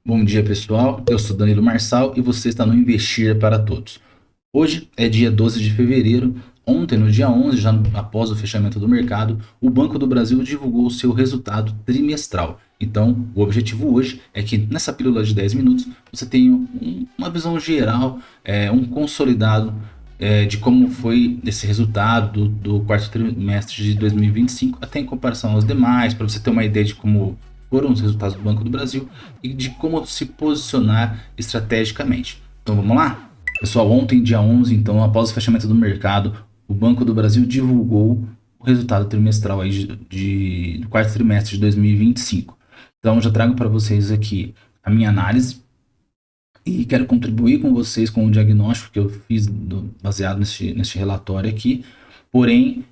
Bom dia, pessoal. Eu sou Danilo Marçal e você está no Investir para Todos. Hoje é dia 12 de fevereiro. Ontem, no dia 11, já após o fechamento do mercado, o Banco do Brasil divulgou o seu resultado trimestral. Então, o objetivo hoje é que nessa pílula de 10 minutos você tenha uma visão geral, um consolidado de como foi esse resultado do quarto trimestre de 2025, até em comparação aos demais, para você ter uma ideia de como foram os resultados do Banco do Brasil e de como se posicionar estrategicamente. Então vamos lá? Pessoal, ontem, dia 11, então, após o fechamento do mercado, o Banco do Brasil divulgou o resultado trimestral aí do quarto trimestre de 2025. Então, já trago para vocês aqui a minha análise e quero contribuir com vocês com o diagnóstico que eu fiz baseado neste relatório aqui. Porém,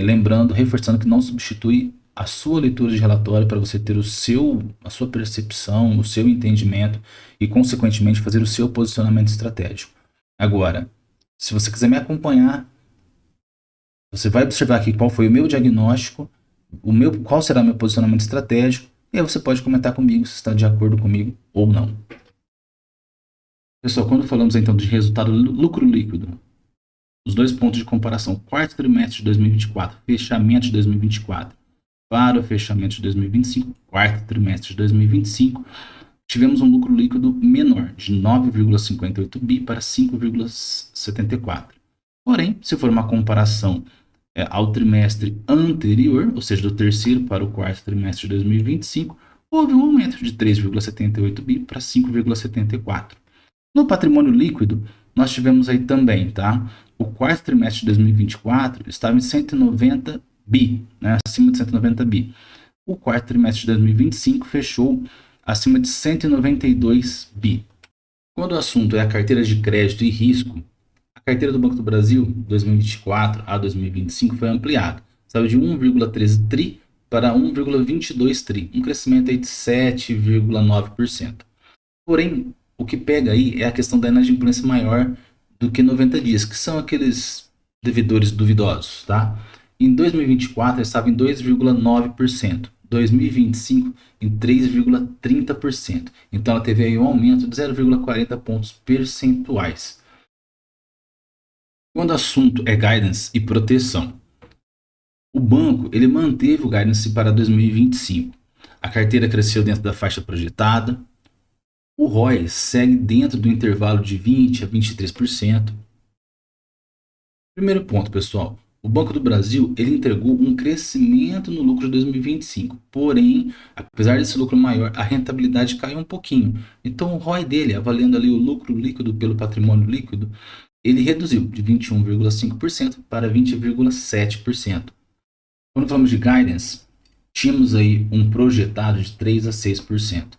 lembrando, reforçando que não substitui a sua leitura de relatório para você ter a sua percepção, o seu entendimento e, consequentemente, fazer o seu posicionamento estratégico. Agora, se você quiser me acompanhar, você vai observar aqui qual foi o meu diagnóstico, qual será o meu posicionamento estratégico, e aí você pode comentar comigo se está de acordo comigo ou não. Pessoal, quando falamos então de resultado lucro líquido, os dois pontos de comparação, quarto trimestre de 2024, fechamento de 2024, para o fechamento de 2025, quarto trimestre de 2025, tivemos um lucro líquido menor, de 9,58 bi para 5,74. Porém, se for uma comparação ao trimestre anterior, ou seja, do terceiro para o quarto trimestre de 2025, houve um aumento de 3,78 bi para 5,74. No patrimônio líquido, nós tivemos aí também, tá? O quarto trimestre de 2024 estava em 190 bi, né? Acima de 190 bi. O quarto trimestre de 2025 fechou acima de 192 bi. Quando o assunto é a carteira de crédito e risco, a carteira do Banco do Brasil 2024 a 2025 foi ampliada. Saiu de 1,13 tri para 1,22 tri, um crescimento aí de 7,9%. Porém, o que pega aí é a questão da inadimplência maior do que 90 dias, que são aqueles devedores duvidosos, tá? Em 2024 estava em 2,9%, 2025 em 3,30%. Então ela teve aí um aumento de 0,40 pontos percentuais. Quando o assunto é guidance e proteção, o banco ele manteve o guidance para 2025. A carteira cresceu dentro da faixa projetada, o ROI segue dentro do intervalo de 20% a 23%. Primeiro ponto, pessoal. O Banco do Brasil ele entregou um crescimento no lucro de 2025. Porém, apesar desse lucro maior, a rentabilidade caiu um pouquinho. Então, o ROI dele, avaliando ali o lucro líquido pelo patrimônio líquido, ele reduziu de 21,5% para 20,7%. Quando falamos de guidance, tínhamos aí um projetado de 3 a 6%.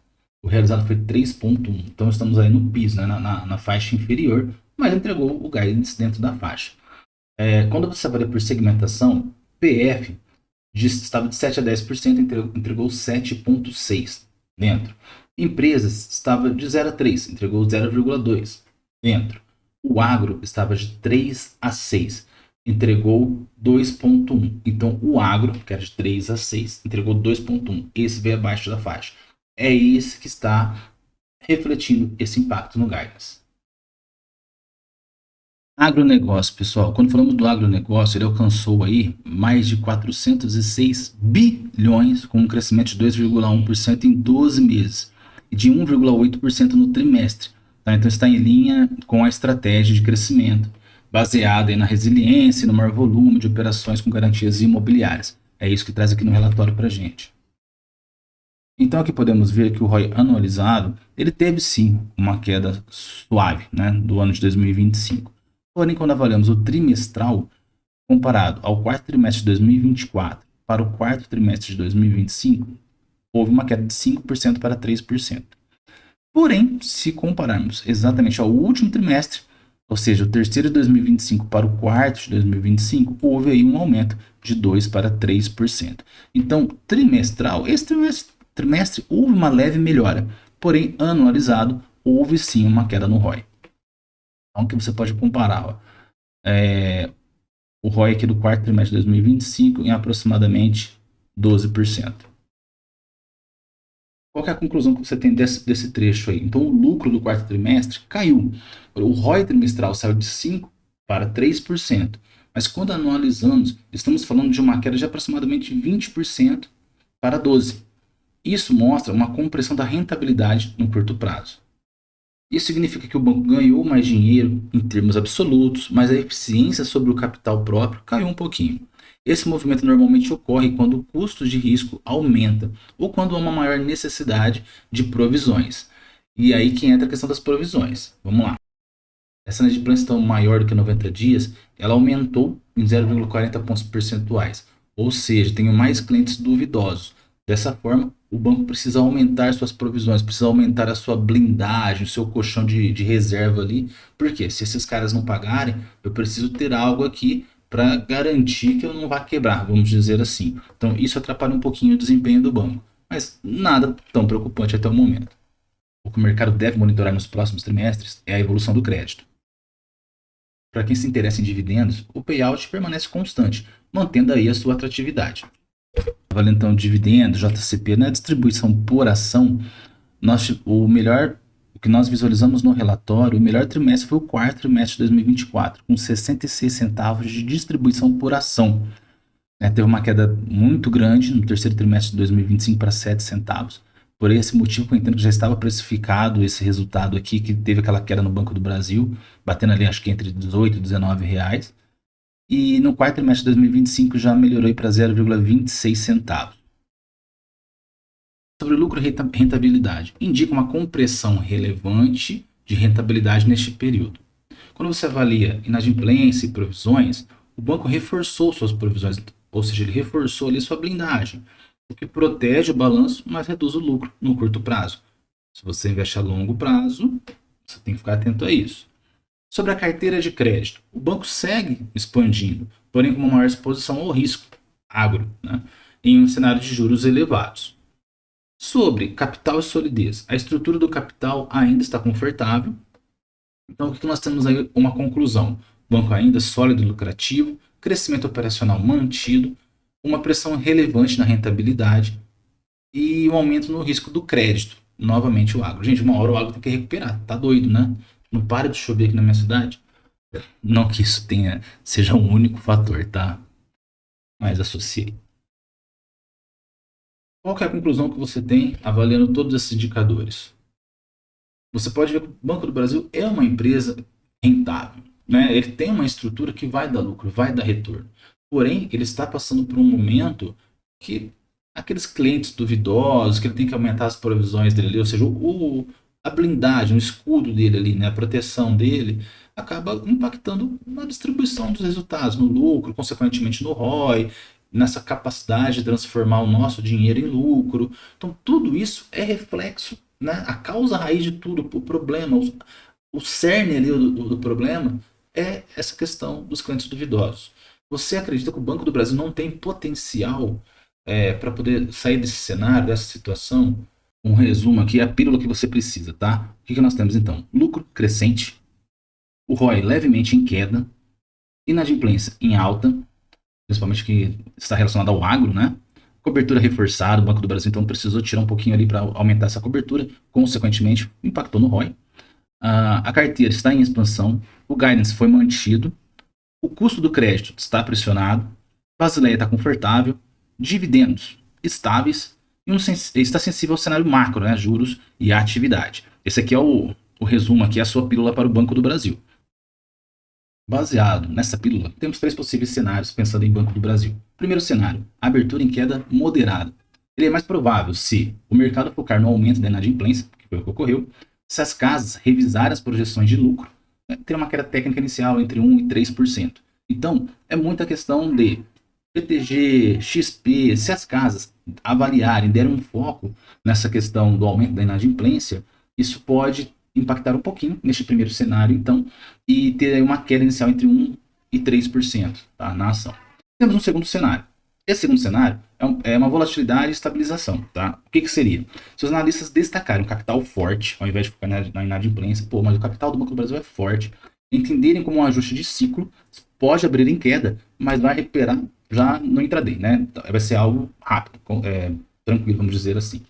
O realizado foi 3,1. Então estamos aí no piso, né, na faixa inferior, mas entregou o guidance dentro da faixa. Quando você avalia por segmentação, PF estava de 7 a 10%, entregou 7,6% dentro. Empresas estava de 0 a 3, entregou 0,2% dentro. O agro estava de 3 a 6, entregou 2,1. Então o agro, que era de 3 a 6, entregou 2,1. Esse veio abaixo da faixa. É esse que está refletindo esse impacto no guidance. Agronegócio, pessoal, quando falamos do agronegócio, ele alcançou aí mais de 406 bilhões, com um crescimento de 2,1% em 12 meses e de 1,8% no trimestre. Tá? Então está em linha com a estratégia de crescimento, baseada aí na resiliência e no maior volume de operações com garantias imobiliárias. É isso que traz aqui no relatório para a gente. Então aqui podemos ver que o ROI anualizado, ele teve sim uma queda suave, né, do ano de 2025. Porém, quando avaliamos o trimestral, comparado ao quarto trimestre de 2024 para o quarto trimestre de 2025, houve uma queda de 5% para 3%. Porém, se compararmos exatamente ao último trimestre, ou seja, o terceiro de 2025 para o quarto de 2025, houve aí um aumento de 2 para 3%. Então, trimestral, esse trimestre houve uma leve melhora, porém, anualizado, houve sim uma queda no ROI. Então, que você pode comparar, ó, o ROI aqui do quarto trimestre de 2025 em aproximadamente 12%. Qual que é a conclusão que você tem desse trecho aí? Então, o lucro do quarto trimestre caiu. O ROI trimestral saiu de 5% para 3%. Mas quando analisamos, estamos falando de uma queda de aproximadamente 20% para 12%. Isso mostra uma compressão da rentabilidade no curto prazo. Isso significa que o banco ganhou mais dinheiro em termos absolutos, mas a eficiência sobre o capital próprio caiu um pouquinho. Esse movimento normalmente ocorre quando o custo de risco aumenta ou quando há uma maior necessidade de provisões. E aí que entra a questão das provisões. Vamos lá. Essa inadimplência maior do que 90 dias, ela aumentou em 0,40 pontos percentuais. Ou seja, tenho mais clientes duvidosos. Dessa forma, o banco precisa aumentar suas provisões, precisa aumentar a sua blindagem, o seu colchão de reserva ali. Porque se esses caras não pagarem, eu preciso ter algo aqui para garantir que eu não vá quebrar, vamos dizer assim. Então, isso atrapalha um pouquinho o desempenho do banco. Mas nada tão preocupante até o momento. O que o mercado deve monitorar nos próximos trimestres é a evolução do crédito. Para quem se interessa em dividendos, o payout permanece constante, mantendo aí a sua atratividade. Valendo então dividendos, JCP, na distribuição por ação, o que nós visualizamos no relatório, o melhor trimestre foi o quarto trimestre de 2024, com 66 centavos de distribuição por ação. Teve uma queda muito grande no terceiro trimestre de 2025 para 7 centavos. Por esse motivo, eu entendo que já estava precificado esse resultado aqui, que teve aquela queda no Banco do Brasil, batendo ali acho que entre 18 e 19 reais. E no quarto trimestre de 2025 já melhorou para 0,26 centavos. Sobre lucro e rentabilidade, indica uma compressão relevante de rentabilidade neste período. Quando você avalia inadimplência e provisões, o banco reforçou suas provisões, ou seja, ele reforçou ali sua blindagem, o que protege o balanço, mas reduz o lucro no curto prazo. Se você investe a longo prazo, você tem que ficar atento a isso. Sobre a carteira de crédito, o banco segue expandindo, porém com uma maior exposição ao risco agro, né, em um cenário de juros elevados. Sobre capital e solidez, a estrutura do capital ainda está confortável. Então, o que nós temos aí? Uma conclusão. Banco ainda sólido e lucrativo, crescimento operacional mantido, uma pressão relevante na rentabilidade e um aumento no risco do crédito. Novamente o agro. Gente, uma hora o agro tem que recuperar. Tá doido, né? Não para de chover aqui na minha cidade. Não que isso seja um único fator, tá? Mas associei. Qual que é a conclusão que você tem avaliando todos esses indicadores? Você pode ver que o Banco do Brasil é uma empresa rentável, né? Ele tem uma estrutura que vai dar lucro, vai dar retorno. Porém, ele está passando por um momento que aqueles clientes duvidosos, que ele tem que aumentar as provisões dele ali, ou seja, a blindagem, o escudo dele ali, né, a proteção dele, acaba impactando na distribuição dos resultados, no lucro, consequentemente no ROI, nessa capacidade de transformar o nosso dinheiro em lucro. Então, tudo isso é reflexo, né? A causa raiz de tudo, o problema, o cerne ali do problema é essa questão dos clientes duvidosos. Você acredita que o Banco do Brasil não tem potencial para poder sair desse cenário, dessa situação? Um resumo aqui, a pílula que você precisa, tá? O que nós temos então? Lucro crescente, o ROI levemente em queda, inadimplência em alta, principalmente que está relacionado ao agro, né? Cobertura reforçada, o Banco do Brasil então precisou tirar um pouquinho ali para aumentar essa cobertura, consequentemente impactou no ROI. A carteira está em expansão, o guidance foi mantido, o custo do crédito está pressionado, Basileia está confortável, dividendos estáveis e está sensível ao cenário macro, né? Juros e atividade. Esse aqui é o resumo, aqui, a sua pílula para o Banco do Brasil. Baseado nessa pílula, temos 3 possíveis cenários pensando em Banco do Brasil. Primeiro cenário, abertura em queda moderada. Ele é mais provável se o mercado focar no aumento da inadimplência, que foi o que ocorreu, se as casas revisarem as projeções de lucro, ter uma queda técnica inicial entre 1% e 3%. Então, é muita questão de PTG, XP, se as casas avaliarem, derem um foco nessa questão do aumento da inadimplência, isso pode impactar um pouquinho neste primeiro cenário, então, e ter uma queda inicial entre 1% e 3%, tá, na ação. Temos um segundo cenário. Esse segundo cenário é uma volatilidade e estabilização, tá? O que seria? Se os analistas destacarem um capital forte, ao invés de focar na inadimplência, mas o capital do Banco do Brasil é forte, entenderem como um ajuste de ciclo, pode abrir em queda, mas vai recuperar já no intraday, né? Vai ser algo rápido, tranquilo, vamos dizer assim.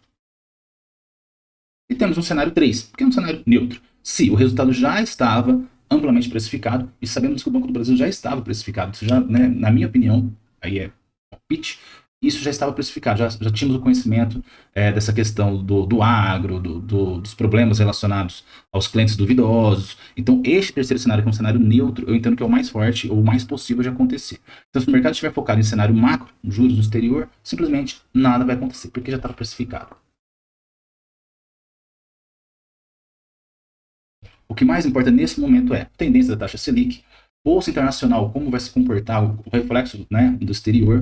E temos um cenário 3, que é um cenário neutro. Se o resultado já estava amplamente precificado, e sabemos que o Banco do Brasil já estava precificado, isso já, né, na minha opinião, aí é palpite, isso já estava precificado, já tínhamos o conhecimento dessa questão do agro, dos problemas relacionados aos clientes duvidosos. Então, este terceiro cenário, que é um cenário neutro, eu entendo que é o mais forte, ou o mais possível de acontecer. Então, se o mercado estiver focado em cenário macro, juros no exterior, simplesmente nada vai acontecer, porque já estava precificado. O que mais importa nesse momento é a tendência da taxa Selic, bolsa internacional, como vai se comportar o reflexo, né, do exterior,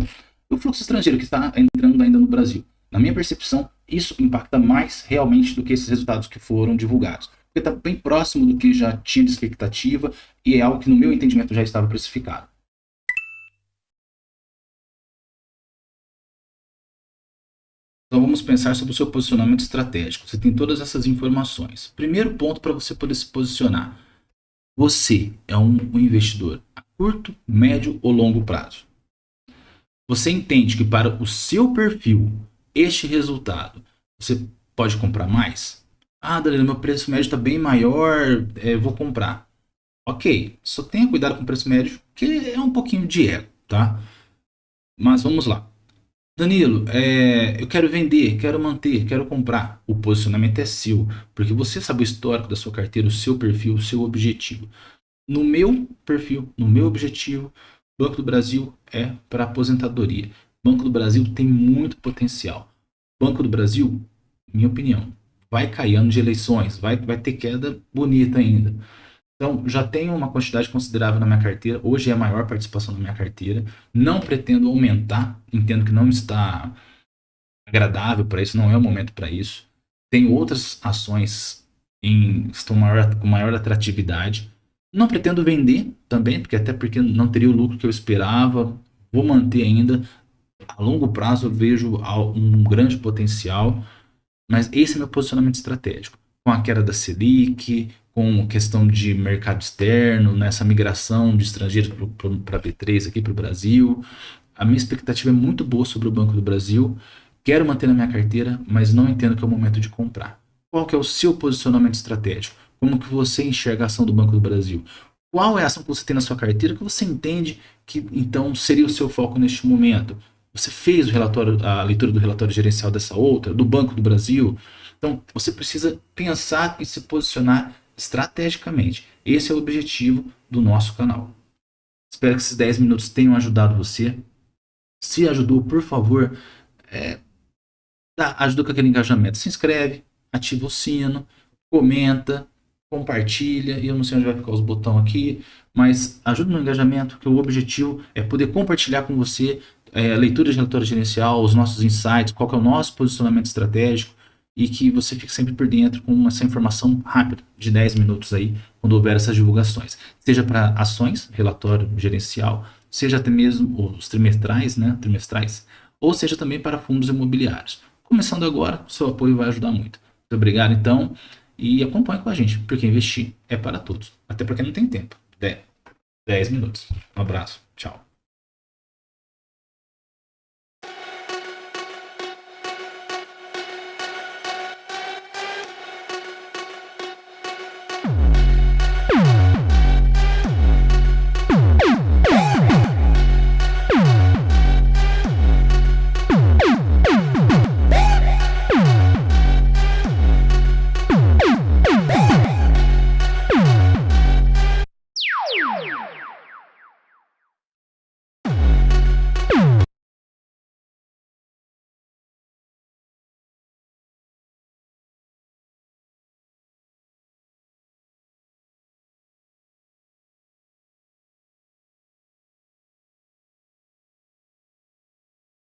e o fluxo estrangeiro que está entrando ainda no Brasil. Na minha percepção, isso impacta mais realmente do que esses resultados que foram divulgados, porque está bem próximo do que já tinha de expectativa e é algo que, no meu entendimento, já estava precificado. Então vamos pensar sobre o seu posicionamento estratégico. Você tem todas essas informações. Primeiro ponto para você poder se posicionar. Você é um investidor a curto, médio ou longo prazo. Você entende que para o seu perfil, este resultado, você pode comprar mais? Ah, Danilo, meu preço médio está bem maior, eu vou comprar. Ok, só tenha cuidado com o preço médio, que é um pouquinho de ego, tá? Mas vamos lá. Danilo, eu quero vender, quero manter, quero comprar. O posicionamento é seu, porque você sabe o histórico da sua carteira, o seu perfil, o seu objetivo. No meu perfil, no meu objetivo, Banco do Brasil é para aposentadoria. Banco do Brasil tem muito potencial. Banco do Brasil, minha opinião, vai cair ano de eleições, vai ter queda bonita ainda. Então, já tenho uma quantidade considerável na minha carteira. Hoje é a maior participação na minha carteira. Não pretendo aumentar. Entendo que não está agradável para isso, não é o momento para isso. Tenho outras ações que estão com maior atratividade. Não pretendo vender também, até porque não teria o lucro que eu esperava. Vou manter ainda. A longo prazo eu vejo um grande potencial, mas esse é meu posicionamento estratégico. Com a queda da Selic, com questão de mercado externo, nessa migração de estrangeiros para B3 aqui para o Brasil. A minha expectativa é muito boa sobre o Banco do Brasil. Quero manter na minha carteira, mas não entendo que é o momento de comprar. Qual que é o seu posicionamento estratégico? Como que você enxerga a ação do Banco do Brasil? Qual é a ação que você tem na sua carteira que você entende que então seria o seu foco neste momento? Você fez a leitura do relatório gerencial dessa outra, do Banco do Brasil? Então, você precisa pensar e se posicionar estrategicamente. Esse é o objetivo do nosso canal. Espero que esses 10 minutos tenham ajudado você. Se ajudou, por favor, ajuda com aquele engajamento. Se inscreve, ativa o sino, comenta, compartilha. E eu não sei onde vai ficar os botões aqui, mas ajuda no engajamento, que o objetivo é poder compartilhar com você a leitura de relatório gerencial, os nossos insights, qual que é o nosso posicionamento estratégico, e que você fique sempre por dentro com essa informação rápida, de 10 minutos aí, quando houver essas divulgações. Seja para ações, relatório gerencial, seja até mesmo os trimestrais, ou seja também para fundos imobiliários. Começando agora, seu apoio vai ajudar muito. Muito obrigado, então, e acompanhe com a gente, porque investir é para todos, até porque não tem tempo. 10 minutos. Um abraço, tchau.